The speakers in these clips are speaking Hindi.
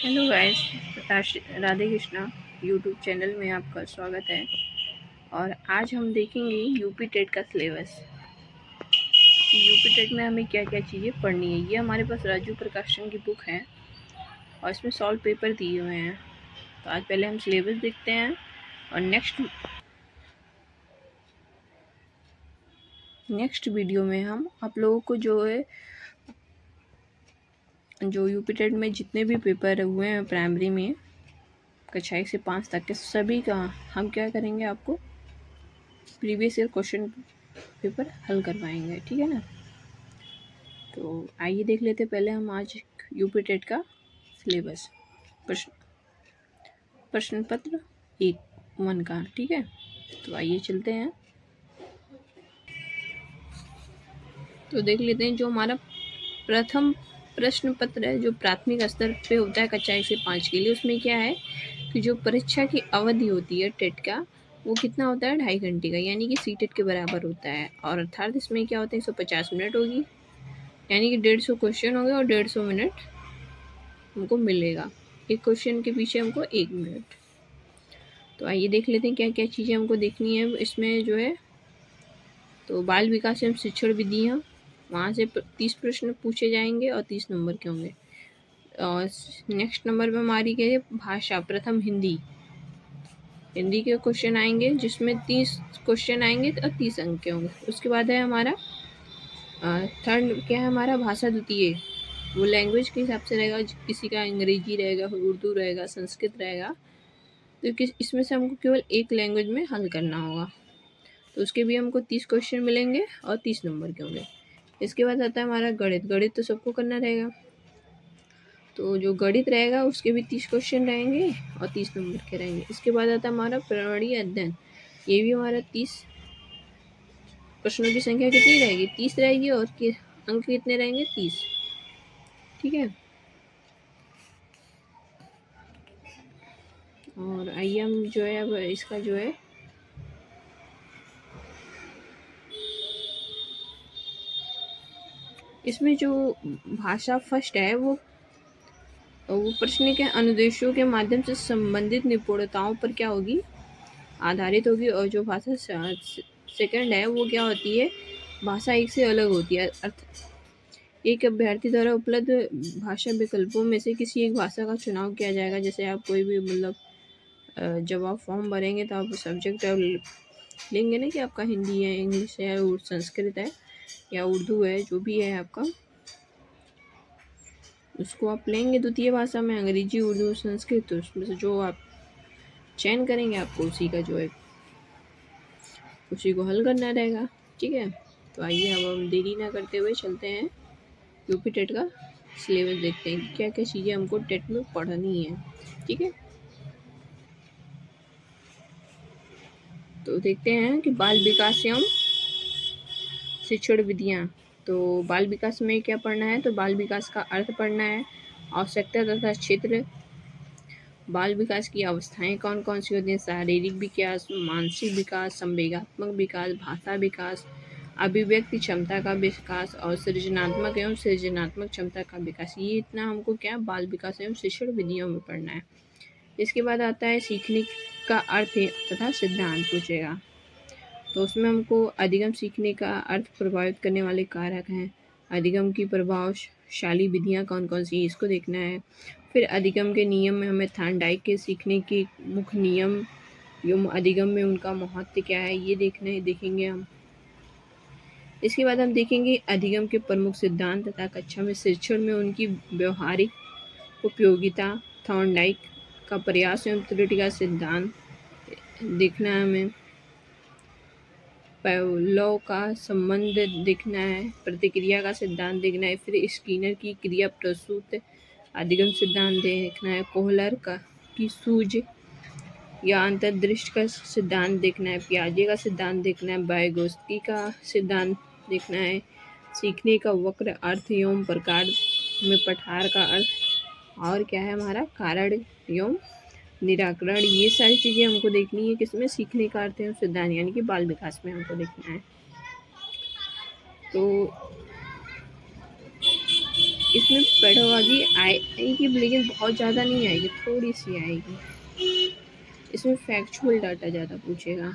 Hello guys, Radhe Krishna YouTube channel में आपका स्वागत है। और आज हम देखेंगे यूपी टेट का सिलेबस कि यूपी टेट में हमें क्या क्या चीज़ें पढ़नी है। ये हमारे पास राजू प्रकाशन की बुक है और इसमें सॉल्व पेपर दिए हुए हैं। तो आज पहले हम सिलेबस देखते हैं और नेक्स्ट वीडियो में हम आप लोगों को जो यूपी टेट में जितने भी पेपर हुए हैं प्राइमरी में कक्षा 1 से 5 तक के सभी का हम क्या करेंगे, आपको प्रीवियस ईयर क्वेश्चन पेपर हल करवाएंगे। ठीक है ना। तो आइए देख लेते पहले हम आज यूपी टेट का सिलेबस प्रश्न पत्र 1 का। ठीक है, तो आइए चलते हैं। तो देख लेते हैं जो हमारा प्रथम प्रश्न पत्र है जो प्राथमिक स्तर पे होता है कक्षा 1 से 5 के लिए। उसमें क्या है कि जो परीक्षा की अवधि होती है टेट का वो कितना होता है, 2.5 घंटे का, यानी कि सी टेट के बराबर होता है। और अर्थात इसमें क्या होता है, 150 मिनट होगी, यानी कि 150 क्वेश्चन हो गए और 150 मिनट हमको मिलेगा। एक क्वेश्चन के पीछे हमको 1 मिनट। तो आइए देख लेते हैं क्या क्या चीज़ें हमको देखनी है इसमें जो है। तो बाल विकास एवं शिक्षण विधियाँ, वहाँ से 30 प्रश्न पूछे जाएंगे और 30 नंबर के होंगे। और नेक्स्ट नंबर पे हमारी क्या है, भाषा प्रथम हिंदी के क्वेश्चन आएंगे जिसमें 30 क्वेश्चन आएंगे और 30 अंक के होंगे। उसके बाद है हमारा थर्ड क्या है, हमारा भाषा द्वितीय, वो लैंग्वेज के हिसाब से रहेगा, किसी का अंग्रेजी रहेगा, उर्दू रहेगा, संस्कृत रहेगा। तो इसमें से हमको केवल एक लैंग्वेज में हल करना होगा। तो उसके भी हमको 30 क्वेश्चन मिलेंगे और 30 नंबर के होंगे। इसके बाद आता है हमारा गणित तो सबको करना रहेगा। तो जो गणित रहेगा उसके भी 30 क्वेश्चन रहेंगे और 30 नंबर के रहेंगे। इसके बाद आता है हमारा पर्यावरणीय अध्ययन, ये भी हमारा 30 प्रश्नों की संख्या कितनी रहेगी, 30 रहेगी और अंक कितने रहेंगे, 30। ठीक है। और आइए हम जो है अब इसका जो है इसमें जो भाषा फर्स्ट है वो प्रश्न के अनुदेशों के माध्यम से संबंधित निपुणताओं पर क्या होगी, आधारित होगी। और जो भाषा सेकंड है वो क्या होती है, भाषा एक से अलग होती है। एक अभ्यर्थी द्वारा उपलब्ध भाषा विकल्पों में से किसी एक भाषा का चुनाव किया जाएगा। जैसे आप कोई भी जब आप फॉर्म भरेंगे तो आप सब्जेक्ट लेंगे ना कि आपका हिंदी है, इंग्लिश है, संस्कृत है या उर्दू है, जो भी है आपका, उसको आप लेंगे द्वितीय भाषा में, अंग्रेजी, उर्दू, संस्कृत। तो उसमें से जो आप चयन करेंगे आपको उसी का जो है उसी को हल करना रहेगा। ठीक है। तो आइए अब हम देरी ना करते हुए चलते हैं यूपी टेट का सिलेबस देखते हैं क्या क्या चीज़ें हमको टेट में पढ़नी है। ठीक है। तो देखते हैं कि बाल विकास एवं शिक्षण विधियाँ। तो बाल विकास में क्या पढ़ना है, तो बाल विकास का अर्थ पढ़ना है, आवश्यकता तथा क्षेत्र, बाल विकास की अवस्थाएं कौन कौन सी होती हैं, शारीरिक विकास, मानसिक विकास, संवेगात्मक विकास, भाषा विकास, अभिव्यक्ति क्षमता का विकास और सृजनात्मक क्षमता का विकास। ये इतना हमको क्या बाल विकास एवं शिक्षण विधियों में पढ़ना है। इसके बाद आता है सीखने का अर्थ तथा सिद्धांत पूछेगा। तो उसमें हमको अधिगम सीखने का अर्थ प्रभावित करने वाले कारक हैं, अधिगम की प्रभावशाली विधियाँ कौन कौन सी, इसको देखना है। फिर अधिगम के नियम में हमें थॉर्नडाइक के सीखने के मुख्य नियम एवं अधिगम में उनका महत्व क्या है, ये देखेंगे हम। इसके बाद हम देखेंगे अधिगम के प्रमुख सिद्धांत तथा कक्षा में शिक्षण में उनकी व्यवहारिक उपयोगिता, थॉर्नडाइक का प्रयास एवं त्रुटि का सिद्धांत देखना है हमें, पावलोव का संबंध देखना है, प्रतिक्रिया का सिद्धांत देखना है, फिर स्किनर की क्रिया प्रसूत अधिगम सिद्धांत देखना है, कोहलर की सूझ या अंतर्दृष्टि का सिद्धांत देखना है, पियाजे का सिद्धांत देखना है, वाइगोत्स्की का सिद्धांत देखना है, सीखने का वक्र अर्थ एवं प्रकार में पठार का अर्थ, और क्या है हमारा कारण एवं निराकरण। ये सारी चीज़ें हमको देखनी है किसमें, सीखने का अर्थ एवं सिद्धांत, यानी कि बाल विकास में हमको देखना है। तो इसमें पैडावाजी आएगी, लेकिन बहुत ज़्यादा नहीं आएगी, थोड़ी सी आएगी। इसमें फैक्चुअल डाटा ज़्यादा पूछेगा।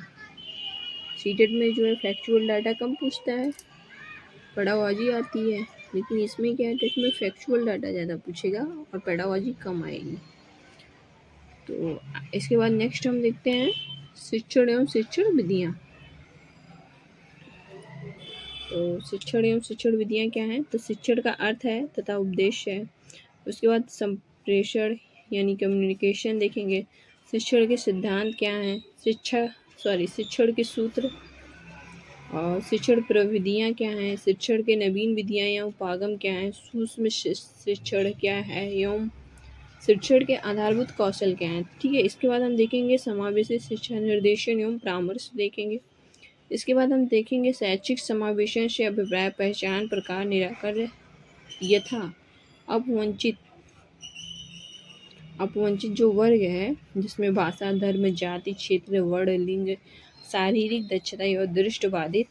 सीटेट में जो है फैक्चुअल डाटा कम पूछता है, पैडावाजी आती है, लेकिन इसमें क्या है, टेट में फैक्चुअल डाटा ज़्यादा पूछेगा और पैडावाजी कम आएगी। तो इसके बाद नेक्स्ट हम देखते हैं शिक्षण एवं शिक्षण विधियाँ। तो शिक्षण एवं शिक्षण विधियाँ क्या हैं? तो शिक्षण का अर्थ है तथा उद्देश्य है। उसके बाद संप्रेषण यानी कम्युनिकेशन देखेंगे। शिक्षण के सिद्धांत क्या हैं? शिक्षण के सूत्र और शिक्षण प्रविधियाँ क्या हैं? शिक्षण के नवीन विधियाँ या उपागम क्या हैं? सूक्ष्म शिक्षण क्या है एवं शिक्षण के आधारभूत कौशल क्या हैं? ठीक है। इसके बाद हम देखेंगे समावेशी शिक्षा निर्देशन एवं परामर्श देखेंगे। इसके बाद हम देखेंगे शैक्षिक समावेशन से अभिप्राय पहचान प्रकार निराकरण यथा अपवंचित जो वर्ग है, जिसमें भाषा, धर्म, जाति, क्षेत्र, वर्ण, लिंग, शारीरिक दक्षता एवं दृष्टिबाधित,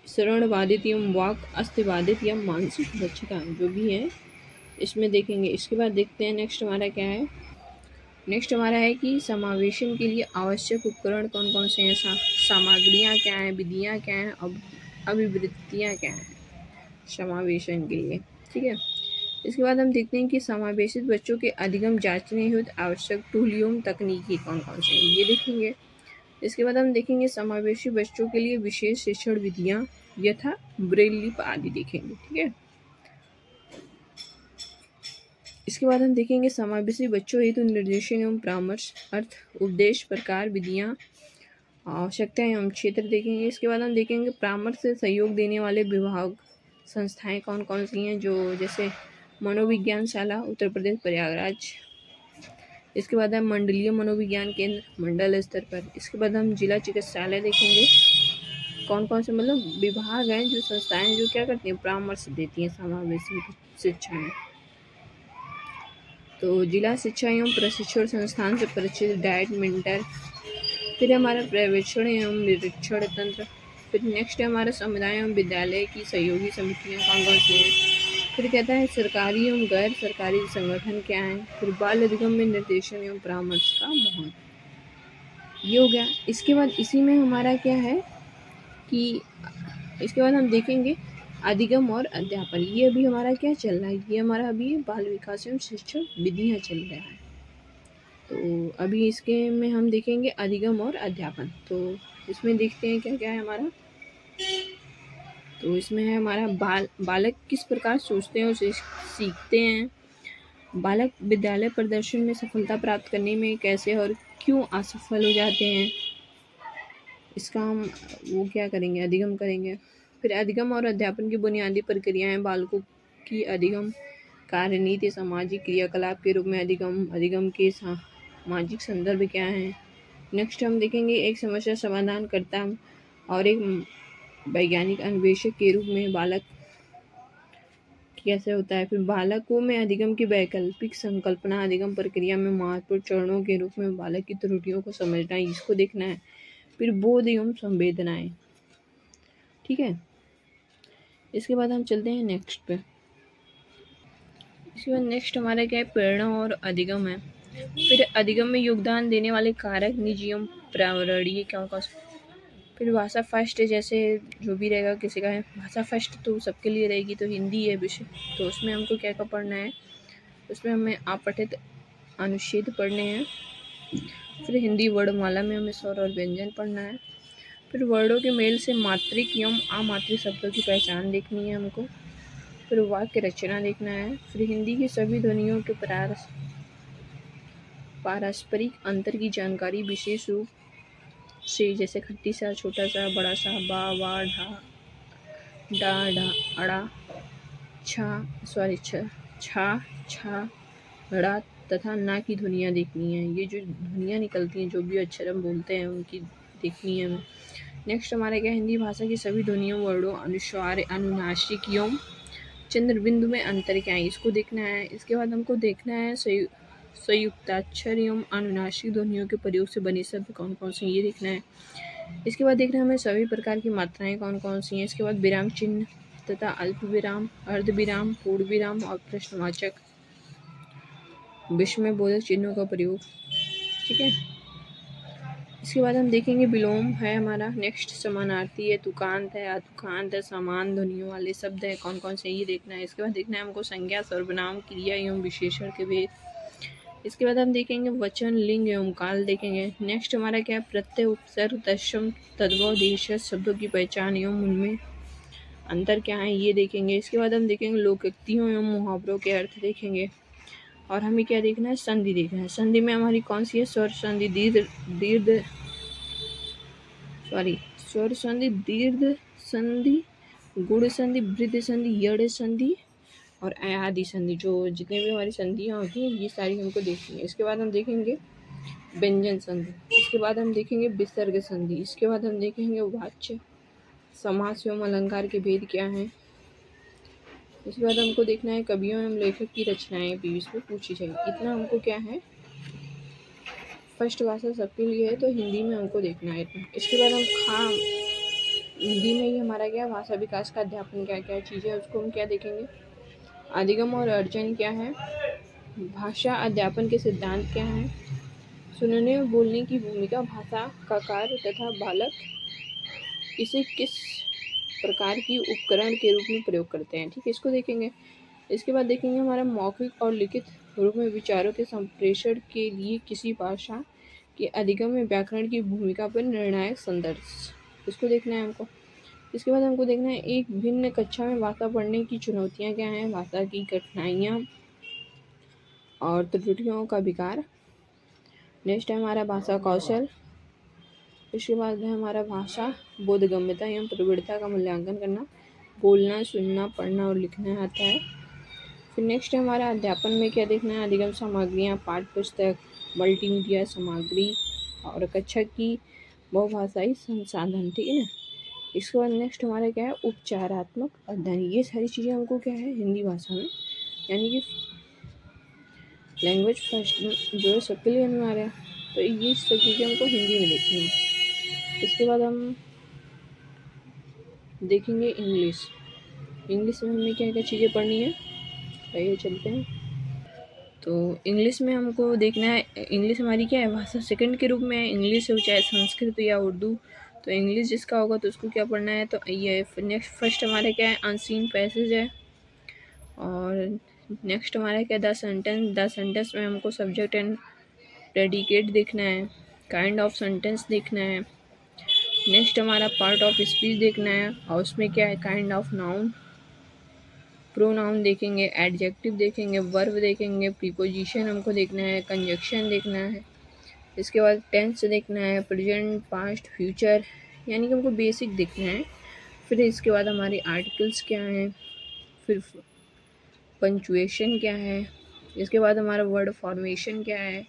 श्रवणबाधित एवं वाक अस्थिबाधित या मानसिक दक्षता जो भी है, इसमें देखेंगे। इसके बाद देखते हैं नेक्स्ट हमारा क्या है। नेक्स्ट हमारा है कि समावेशन के लिए आवश्यक उपकरण कौन कौन से हैं, सामग्रियाँ क्या हैं, विधियाँ क्या हैं, अभिवृत्तियाँ क्या हैं समावेशन के लिए। ठीक है। इसके बाद हम देखते हैं कि समावेशित बच्चों के अधिगम जांचने हेतु आवश्यक टूल एवं तकनीकी कौन कौन से हैं, ये देखेंगे। इसके बाद हम देखेंगे समावेशी बच्चों के लिए विशेष शिक्षण विधियाँ यथा ब्रेल लिपि आदि देखेंगे। ठीक है। इसके बाद हम देखेंगे समावेशी बच्चों हेतु निर्देशन एवं परामर्श, अर्थ, उपदेश, प्रकार, विधियाँ, आवश्यकता एवं क्षेत्र देखेंगे। इसके बाद हम देखेंगे परामर्श से सहयोग देने वाले विभाग संस्थाएं कौन कौन सी हैं, जो जैसे मनोविज्ञानशाला उत्तर प्रदेश प्रयागराज। इसके बाद हम मंडलीय मनोविज्ञान केंद्र मंडल स्तर पर। इसके बाद हम जिला चिकित्सालय देखेंगे, कौन कौन से मतलब विभाग हैं, जो संस्थाएं जो क्या करती हैं, परामर्श देती हैं समावेशी शिक्षा में। तो जिला शिक्षा एवं प्रशिक्षण संस्थान से परिचित डाइट मेंटर, फिर हमारा पर्यवेक्षण एवं निरीक्षण तंत्र, फिर नेक्स्ट है हमारा समुदाय एवं विद्यालय की सहयोगी समितियाँ कौन कौन सी हैं, फिर कहता है सरकारी एवं गैर सरकारी संगठन क्या हैं, फिर बाल अधिगम में निर्देशन एवं परामर्श का महत्व, ये हो गया। इसके बाद इसी में हमारा क्या है कि इसके बाद हम देखेंगे अधिगम और अध्यापन। ये अभी हमारा क्या चल रहा है, ये हमारा अभी बाल विकास एवं शिक्षण विधियाँ चल रहा है। तो अभी इसके में हम देखेंगे अधिगम और अध्यापन। तो इसमें देखते हैं क्या क्या है हमारा। तो इसमें है हमारा बालक किस प्रकार सोचते हैं और सीखते हैं, बालक विद्यालय प्रदर्शन में सफलता प्राप्त करने में कैसे और क्यों असफल हो जाते हैं, इसका हम वो क्या करेंगे, अधिगम करेंगे। फिर अधिगम और अध्यापन की बुनियादी प्रक्रियाएं, बालकों की अधिगम कार्यनीति, सामाजिक क्रियाकलाप के रूप में अधिगम के सामाजिक संदर्भ क्या है। नेक्स्ट हम देखेंगे एक समस्या समाधान करता और एक वैज्ञानिक अन्वेषक के रूप में बालक कैसे होता है। फिर बालकों में अधिगम की वैकल्पिक संकल्पना, अधिगम प्रक्रिया में महत्वपूर्ण चरणों के रूप में बालक की त्रुटियों को समझना, इसको देखना है। फिर बोध एवं संवेदनाएं। ठीक है। इसके बाद हम चलते हैं नेक्स्ट पे। इसके बाद नेक्स्ट हमारा क्या है, प्रेरणा और अधिगम है। फिर अधिगम में योगदान देने वाले कारक, निजी एवं पर्यावरणीय क्या होगा। फिर भाषा फर्स्ट, जैसे जो भी रहेगा किसी का है भाषा फर्स्ट, तो सबके लिए रहेगी, तो हिंदी है विषय, तो उसमें हमको क्या क्या पढ़ना है, उसमें हमें अपठित अनुच्छेद पढ़ने हैं। फिर हिंदी वर्णमाला में हमें स्वर और व्यंजन पढ़ना है। फिर वर्णों के मेल से मात्रिक एवं अमात्रिक शब्दों की पहचान देखनी है हमको। फिर वाक्य रचना देखना है। फिर हिंदी की सभी ध्वनियों के पारस्परिक अंतर की जानकारी विशेष रूप से, जैसे खट्टी सा, छोटा सा, बड़ा सा, बा, वा, ढा, डा, ढा, अड़ा, छा, छा, ड़ा तथा ना की ध्वनियाँ देखनी है। ये जो ध्वनियाँ निकलती हैं, जो भी अक्षर हम बोलते हैं, उनकी देखनी है हमें। नेक्स्ट हमारे क्या, हिंदी भाषा की सभी ध्वनियों, वर्णों, अनुस्वार, अनुनासिक एवं चंद्र बिंदु में अंतर क्या है, इसको देखना है। इसके बाद हमको देखना है संयुक्ताक्षर एवं अनुनासिक ध्वनियों के प्रयोग से बने शब्द कौन कौन से, ये देखना है। इसके बाद देखना है हमें सभी प्रकार की मात्राएं कौन कौन सी हैं। इसके बाद विराम चिन्ह, तथा अल्प विराम, अर्ध विराम, पूर्ण विराम और प्रश्नवाचक विस्मयबोधक चिन्हों का प्रयोग। ठीक है, इसके बाद हम देखेंगे विलोम है हमारा। नेक्स्ट समानार्थी है, तुकांत है, अतुकांत है, समान ध्वनियों वाले शब्द है, कौन कौन से ये देखना है। इसके बाद देखना है हमको संज्ञा, सर्वनाम, क्रिया एवं विशेषण के भेद। इसके बाद हम देखेंगे वचन, लिंग एवं काल देखेंगे। नेक्स्ट हमारा क्या है, प्रत्यय, उपसर्ग, तत्सम, तद्भव, देशज शब्दों की पहचान एवं उनमें अंतर क्या है ये देखेंगे। इसके बाद हम देखेंगे लोकोक्तियों एवं मुहावरों के अर्थ देखेंगे। और हमें क्या देखना है, संधि देखना है। संधि में हमारी कौन सी है, स्वर संधि, स्वर संधि, दीर्घ संधि, गुण संधि, वृद्ध संधि, यड़ संधि और अयादि संधि। जो जितने भी हमारी संधियाँ होती हैं ये सारी हमको देखनी है। इसके बाद हम देखेंगे व्यंजन संधि। इसके बाद हम देखेंगे विसर्ग संधि। इसके बाद हम देखेंगे वाच्य, समास एवं अलंकार के भेद क्या हैं। इसके बाद हमको देखना है कवियों एवं लेखक की रचनाएं भी इसमें पूछी जाएगी। इतना हमको क्या है, फर्स्ट भाषा सबके लिए है तो हिंदी में हमको देखना है इतना। इसके बाद हम हिंदी में ही हमारा क्या, भाषा विकास का अध्यापन क्या क्या चीज़ें है उसको हम क्या देखेंगे। अधिगम और अर्जन क्या है, भाषा अध्यापन के सिद्धांत क्या हैं, सुनने और बोलने की भूमिका, भाषा का कार्य तथा बालक इसे किस प्रकार की उपकरण के रूप में प्रयोग करते हैं। ठीक है, इसको देखेंगे। इसके बाद देखेंगे हमारा मौखिक और लिखित रूप में विचारों के संप्रेषण के लिए किसी भाषा के अधिगम में व्याकरण की भूमिका पर निर्णायक संदर्भ, इसको देखना है हमको। इसके बाद हमको देखना है एक भिन्न कक्षा में भाषा पढ़ने की चुनौतियाँ क्या हैं, भाषा की कठिनाइयाँ और त्रुटियों का विकार। नेक्स्ट है हमारा भाषा कौशल। इसके बाद है हमारा भाषा बोधगम्यता एवं प्रवृत्ता का मूल्यांकन करना, बोलना, सुनना, पढ़ना और लिखना आता है। फिर नेक्स्ट है हमारा अध्यापन में क्या देखना है, अधिगम सामग्रियाँ, पाठ्य पुस्तक, मल्टीमीडिया सामग्री और कक्षा की बहुभाषाई संसाधन। ठीक है ना। इसके बाद नेक्स्ट हमारा क्या है, उपचारात्मक अध्ययन। ये सारी चीज़ें हमको क्या है हिंदी भाषा में, यानी कि लैंग्वेज फर्स्ट जो है सबके लिए अनिवार्य है, तो ये सब चीज़ें हमको हिंदी में देखनी है। इसके बाद हम देखेंगे इंग्लिश। इंग्लिश में हमें क्या क्या चीज़ें पढ़नी है, आइए चलते हैं। तो इंग्लिश में हमको देखना है, इंग्लिश हमारी क्या है, भाषा सेकंड के रूप में है। इंग्लिश हो चाहे संस्कृत या उर्दू, तो इंग्लिश जिसका होगा तो उसको क्या पढ़ना है। तो ये नेक्स्ट फर्स्ट हमारा क्या है, अनसीन पैसेज है। और नेक्स्ट हमारा क्या, द सेंटेंस। द सेंटेंस में हमको सब्जेक्ट एंड प्रेडिकेट देखना है, काइंड ऑफ सेंटेंस देखना है। नेक्स्ट हमारा पार्ट ऑफ स्पीच देखना है, और उसमें क्या है, काइंड ऑफ नाउन, प्रोनाउन देखेंगे, एडजेक्टिव देखेंगे, वर्ब देखेंगे, प्रीपोजिशन हमको देखना है, कंजक्शन देखना है। इसके बाद टेंस देखना है, प्रेजेंट, पास्ट, फ्यूचर, यानी कि हमको बेसिक देखना है। फिर इसके बाद हमारे आर्टिकल्स क्या हैं, फिर पंचुएशन क्या है, इसके बाद हमारा वर्ड फॉर्मेशन क्या है,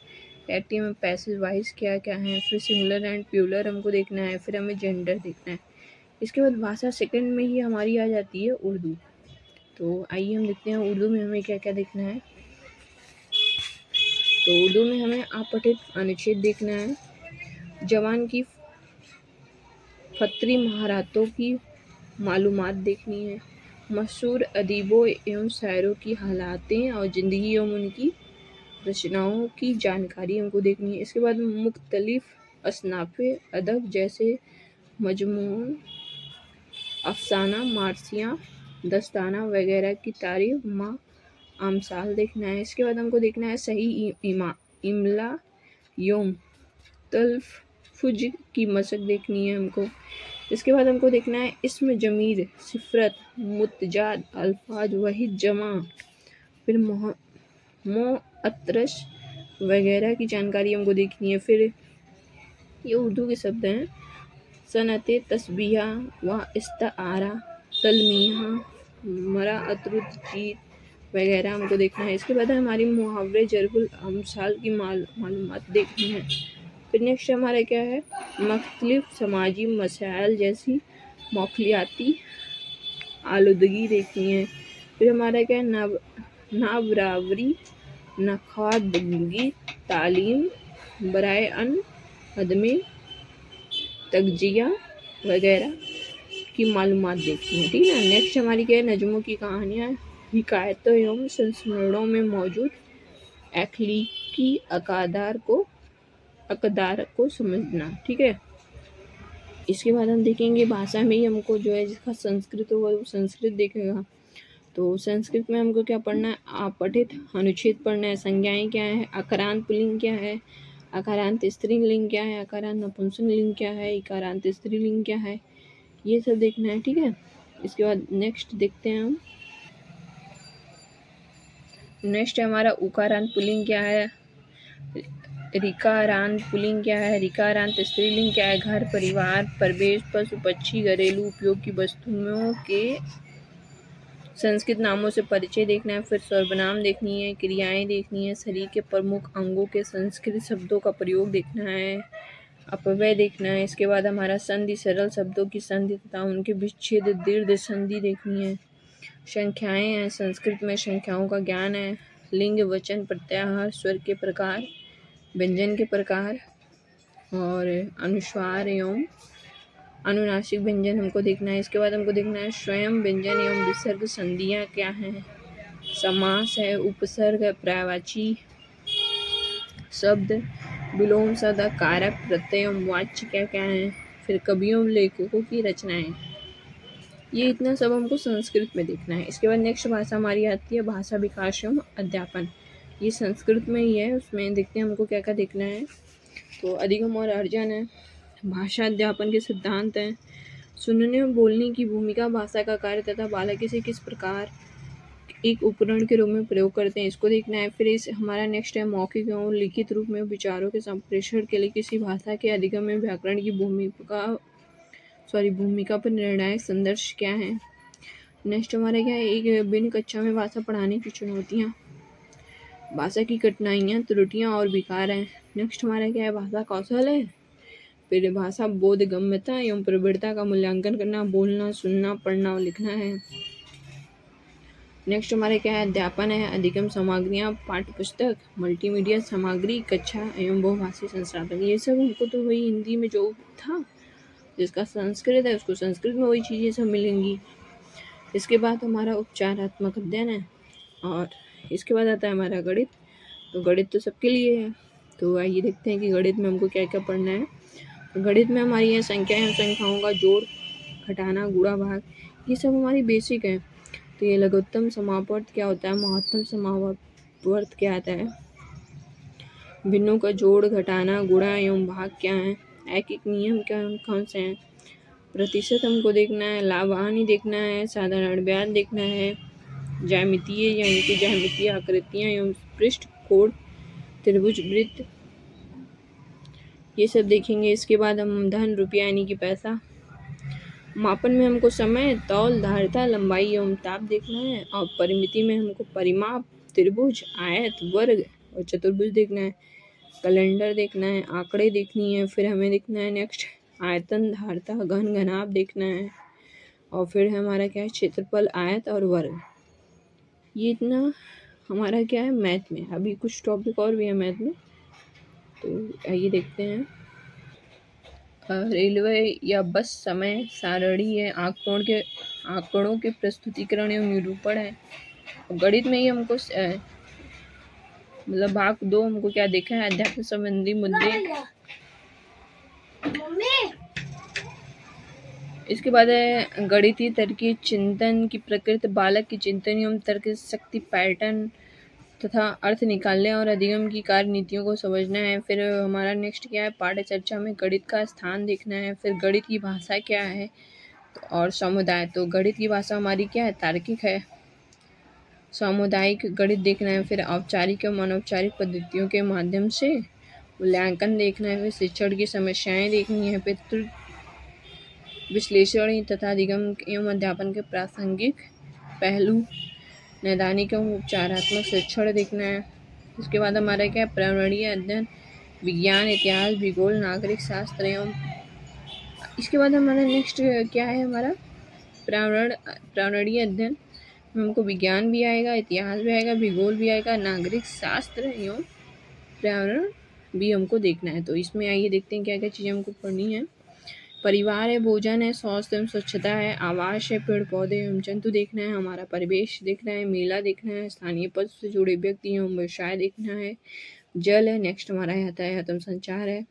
एक्टिव में पैसिव वॉइस क्या क्या है, फिर सिंगुलर एंड प्लूरल हमको देखना है, फिर हमें जेंडर देखना है। इसके बाद भाषा सेकंड में ही हमारी आ जाती है उर्दू। तो आइए हम देखते हैं उर्दू में हमें क्या क्या देखना है। तो उर्दू में हमें अपठित अनुच्छेद देखना है, जवान की फतरी महारातों की मालूमात देखनी है, मशहूर अदीबों एवं शायरों की हालातें और ज़िंदगी एवं उनकी रचनाओं की जानकारी हमको देखनी है। इसके बाद मुख्तलिफ असनाफ़े अदब जैसे मजमून, अफसाना, मार्सियाँ, दस्ताना वगैरह की तारीफ माँ आमसाल देखना है। इसके बाद हमको देखना है सही इमला योम तलफ़ुज़ की मशक देखनी है हमको। इसके बाद हमको देखना है इस्म, जमीर, सिफरत, मुतजाद, अल्फाज, वहीद, जमा, फिर मुअत्तरस वगैरह की जानकारी हमको देखनी है। फिर ये उर्दू के शब्द हैं, सनते, तस्बीहा व इस्तारा, तलमीहा, मराअतुज्जीत वगैरह हमको देखना है। इसके बाद हमारी मुहावरे, जरबुल अमसाल की मालूमात देखनी है। फिर नेक्स्ट हमारा क्या है, मुख्तलिफ समाजी मसाइल जैसी मौखलियाती आलूदगी देखनी है। फिर हमारा क्या है, नाबरावरी, नखादगी, तालीम बराए अन अदमे तगजिया वगैरह की मालूमात देखनी है, ठीक है ना। नेक्स्ट हमारी क्या है, नज़्मों की कहानियाँ, हिकायतों एवं संस्मरणों में मौजूद अखलाकी अकदार को समझना, ठीक है। इसके बाद हम देखेंगे भाषा में ही हमको जो है जिसका संस्कृत होगा वो संस्कृत देखेगा। तो संस्कृत में हमको क्या पढ़ना है, अपठित अनुच्छेद पढ़ना है, संज्ञाएं क्या है, अकारांत पुल्लिंग क्या है, अकारांत स्त्रीलिंग क्या है, अकारांत नपुंसकलिंग क्या है, इकारांत स्त्रीलिंग क्या है, ये सब देखना है, ठीक है। इसके बाद नेक्स्ट देखते हैं हम। नेक्स्ट है हमारा उकारांत पुल्लिंग क्या है, ऋकारांत पुल्लिंग क्या है, ऋकारांत स्त्रीलिंग क्या है, घर परिवार प्रवेश पशु पक्षी घरेलू उपयोग की वस्तुओं के संस्कृत नामों से परिचय देखना है। फिर सर्वनाम देखनी है, क्रियाएं देखनी है, शरीर के प्रमुख अंगों के संस्कृत शब्दों का प्रयोग देखना है, अपव्यय देखना है। इसके बाद हमारा संधि, सरल शब्दों की संधि तथा उनके विच्छेद दीर्घ संधि देखनी है। संख्याएं हैं, संस्कृत में संख्याओं का ज्ञान है। लिंग, वचन, प्रत्याहार, स्वर के प्रकार, व्यंजन के प्रकार और अनुस्वार एवं अनुनासिक व्यंजन हमको देखना है। इसके बाद हमको देखना है स्वयं व्यंजन एवं विसर्ग संधियाँ क्या हैं, समास है, उपसर्ग है, पर्यायवाची शब्द, विलोम शब्द, कारक, प्रत्यय एवं वाच्य क्या क्या है, फिर कवियों लेखकों की रचनाएं, ये इतना सब हमको संस्कृत में देखना है। इसके बाद नेक्स्ट भाषा हमारी आती है भाषा विकास एवं अध्यापन, ये संस्कृत में ही है, उसमें देखते हैं हमको क्या क्या देखना है। तो अधिगम और अर्जन है, भाषा अध्यापन के सिद्धांत हैं, सुनने और बोलने की भूमिका, भाषा का कार्य तथा बालक इसे किस प्रकार एक उपकरण के रूप में प्रयोग करते हैं, इसको देखना है। फिर इस हमारा नेक्स्ट है मौखिक एवं लिखित रूप में विचारों के संप्रेषण के लिए किसी भाषा के अधिगम में व्याकरण की भूमिका पर निर्णायक संदर्भ क्या है। नेक्स्ट हमारा क्या है, एक बिन कक्षा में भाषा पढ़ाने की चुनौतियाँ, भाषा की कठिनाइयाँ, त्रुटियाँ और विकार हैं। नेक्स्ट हमारा क्या है, भाषा कौशल है। फिर भाषा बोधगम्यता एवं प्रवृत्ता का मूल्यांकन करना, बोलना, सुनना, पढ़ना और लिखना है। नेक्स्ट हमारे क्या है, अध्यापन है, अधिगम सामग्रियाँ, पाठ्य पुस्तक, मल्टीमीडिया सामग्री, कक्षा एवं बहुभाषी संसाधन, ये सब हमको तो वही हिंदी में जो था, जिसका संस्कृत है उसको संस्कृत में वही चीज़ें सब मिलेंगी। इसके बाद हमारा उपचारात्मक अध्ययन है और इसके बाद आता है हमारा गणित। तो गणित तो सबके लिए है, तो आइए देखते हैं कि गणित में हमको क्या क्या पढ़ना है। तो गणित में हमारी है संख्या एवं संख्याओं का जोड़, घटाना, गुणा, भाग, ये सब हमारी बेसिक है। तो ये लघुत्तम समापवर्त क्या होता है, महत्तम समापवर्त क्या आता है, भिन्नों का जोड़, घटाना, गुणा एवं भाग क्या है, एक नियम क्या कौन से हैं, प्रतिशत हमको देखना है, लाभ हानि देखना है, साधारण ब्याज देखना है, ज्यामितीय यानी कि ज्यामितीय आकृतियाँ एवं पृष्ठ, कोण, त्रिभुज, वृत्त, ये सब देखेंगे। इसके बाद हम धन, रुपया यानी कि पैसा, मापन में हमको समय, तौल, धारिता, लंबाई एवं ताप देखना है और परिमिति में हमको परिमाप, त्रिभुज, आयत, वर्ग और चतुर्भुज देखना है। कैलेंडर देखना है, आंकड़े देखनी है, फिर हमें देखना है नेक्स्ट आयतन, धारिता, घन, घनाभ देखना है और फिर हमारा क्या है क्षेत्रफल, आयत और वर्ग। ये इतना हमारा क्या है मैथ में। अभी कुछ टॉपिक और भी है मैथ में, तो आइए देखते हैं। रेलवे या बस समय सारणी है, आंकड़ों के प्रस्तुतिकरण एवं निरूपण है। गणित में ही हमको मतलब भाग 2 हमको क्या देखा है, अध्यात्म संबंधी मुद्दे। इसके बाद है गणितीय तर्कीय चिंतन की प्रकृति, बालक की चिंतन एवं तर्क शक्ति, पैटर्न तथा अर्थ निकालने और अधिगम की कार्य नीतियों को समझना है। फिर हमारा नेक्स्ट क्या है, पाठ्य चर्चा में गणित का स्थान देखना है। फिर गणित की भाषा क्या है और समुदाय, तो गणित की भाषा हमारी क्या है, तार्किक है। सामुदायिक गणित देखना है, फिर औपचारिक और अनौपचारिक पद्धतियों के माध्यम से मूल्यांकन देखना है, फिर शिक्षण की समस्याएं देखनी है, फिर विश्लेषण तथा अधिगम एवं अध्यापन के प्रासंगिक पहलू, नैदानिक एवं उपचारात्मक शिक्षण देखना है। उसके बाद हमारा क्या है, पर्यावरणीय अध्ययन, विज्ञान, इतिहास, भूगोल, नागरिक शास्त्र एवं इसके बाद हमारा नेक्स्ट क्या है, हमारा पर्यावरणीय अध्ययन में हमको विज्ञान भी आएगा, इतिहास भी आएगा, भूगोल भी आएगा, नागरिक शास्त्र एवं पर्यावरण भी हमको देखना है। तो इसमें आइए देखते हैं क्या क्या चीज़ें हमको पढ़नी है। परिवार है, भोजन है, स्वास्थ्य एवं स्वच्छता है, आवास है, पेड़ पौधे एवं जंतु देखना है, हमारा परिवेश देखना है, मेला देखना है, स्थानीय पद से जुड़े व्यक्ति एवं व्यवसाय देखना है, जल है, नेक्स्ट हमारा यातायात एवं संचार है,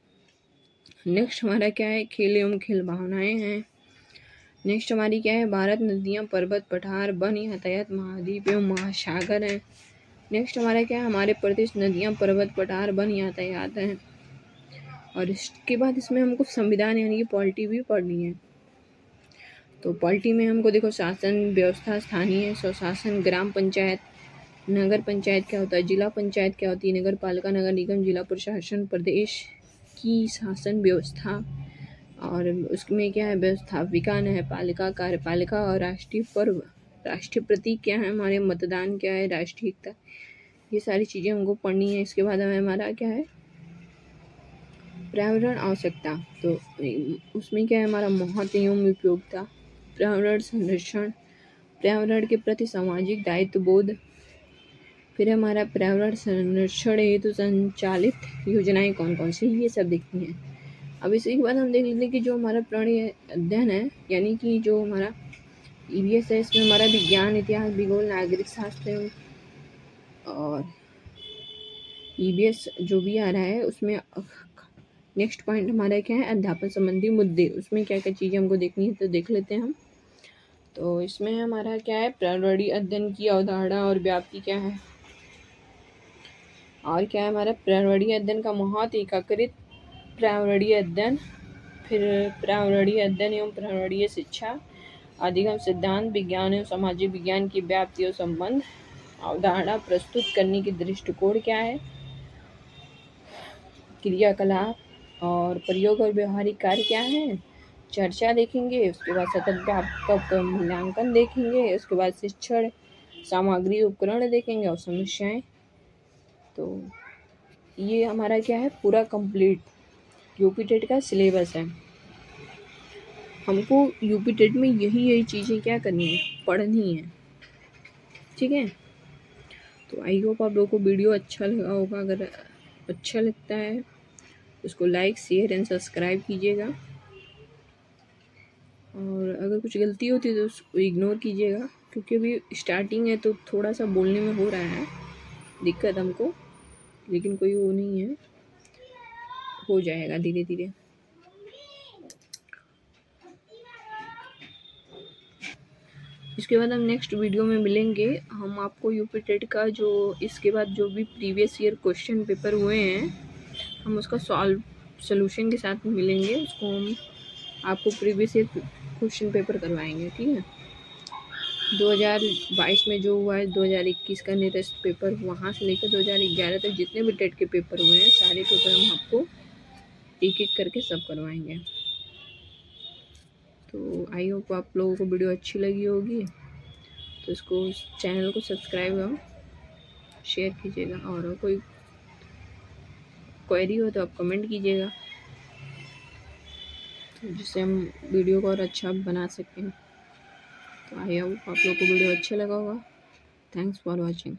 नेक्स्ट हमारा क्या है, खेल एवं खेल भावनाएं हैं, नेक्स्ट हमारी क्या है, भारत, नदियाँ, पर्वत, पठार, वन, यातायात, महाद्वीप एवं महासागर है, नेक्स्ट हमारा क्या है, हमारे प्रदेश, नदियाँ, पर्वत, पठार, वन, यातायात है, और इसके बाद इसमें हमको संविधान यानी कि पॉलिटी भी पढ़नी है। तो पॉलिटी में हमको देखो शासन व्यवस्था, स्थानीय स्वशासन, ग्राम पंचायत, नगर पंचायत क्या होता है, जिला पंचायत क्या होती है, नगर पालिका, नगर निगम, जिला प्रशासन, प्रदेश की शासन व्यवस्था, और उसमें क्या है, व्यवस्थापिका, न्यायपालिका, कार्यपालिका, और राष्ट्रीय पर्व, राष्ट्रीय प्रतीक क्या है हमारे, मतदान क्या है, राष्ट्रीय एकता, ये सारी चीज़ें हमको पढ़नी है। इसके बाद हमारा क्या है, पर्यावरण आवश्यकता, तो उसमें क्या है, हमारा महत्व एवं उपयोगिता, पर्यावरण संरक्षण, पर्यावरण के प्रति सामाजिक दायित्व बोध, फिर हमारा पर्यावरण संरक्षण हेतु संचालित योजनाएं कौन कौन सी, ये सब देखती हैं। अब इसी के बाद हम देख लेते हैं कि जो हमारा प्राणी अध्ययन है यानी कि जो हमारा EVS है, इसमें हमारा विज्ञान, इतिहास, भूगोल, नागरिक शास्त्र, और EVS जो भी आ रहा है उसमें नेक्स्ट पॉइंट हमारा क्या है, अध्यापन संबंधी मुद्दे, उसमें क्या क्या चीज़ें हमको देखनी है, तो देख लेते हैं हम। तो इसमें हमारा क्या है, प्राणी अध्ययन की अवधारणा और व्याप्ति क्या है, और क्या है हमारा प्राणी अध्ययन का महत्व, एकीकृत प्राणी अध्ययन, फिर प्राणी अध्ययन एवं प्राणी शिक्षा, अधिगम सिद्धांत, विज्ञान एवं सामाजिक विज्ञान की व्याप्ति और संबंध, अवधारणा प्रस्तुत करने की दृष्टिकोण क्या है, क्रियाकलाप और प्रयोग और व्यवहारिक कार्य क्या है, चर्चा देखेंगे, उसके बाद सतत व्यापक मूल्यांकन देखेंगे, उसके बाद शिक्षण सामग्री उपकरण देखेंगे, और समस्याएं। तो ये हमारा क्या है, पूरा कंप्लीट यूपी टेट का सिलेबस है। हमको यूपी टेट में यही चीज़ें क्या करनी है, पढ़नी है, ठीक है। तो आई होप आप लोगों को वीडियो अच्छा लगा होगा, अगर अच्छा लगता है उसको लाइक, शेयर एंड सब्सक्राइब कीजिएगा, और अगर कुछ गलती होती है तो उसको इग्नोर कीजिएगा, क्योंकि अभी स्टार्टिंग है तो थोड़ा सा बोलने में हो रहा है दिक्कत हमको, लेकिन कोई वो नहीं है, हो जाएगा धीरे धीरे। इसके बाद हम नेक्स्ट वीडियो में मिलेंगे, हम आपको यूपी टेट का जो इसके बाद जो भी प्रीवियस ईयर क्वेश्चन पेपर हुए हैं हम उसका सोल्यूशन के साथ मिलेंगे, उसको हम आपको प्रीवियस ईयर क्वेश्चन पेपर करवाएंगे, ठीक है। 2022 में जो हुआ है, 2021 का निरस्त पेपर, वहाँ से लेकर 2011 तक जितने भी टेट के पेपर हुए हैं सारे पेपर हम आपको एक एक करके सब करवाएंगे। तो आई होप आप लोगों को वीडियो अच्छी लगी होगी, तो इसको चैनल को सब्सक्राइब और शेयर कीजिएगा, और कोई क्वेरी हो तो आप कमेंट कीजिएगा, तो जिससे हम वीडियो को और अच्छा बना सकें। तो आई होप आप लोगों को वीडियो अच्छा लगा होगा। Thanks for watching.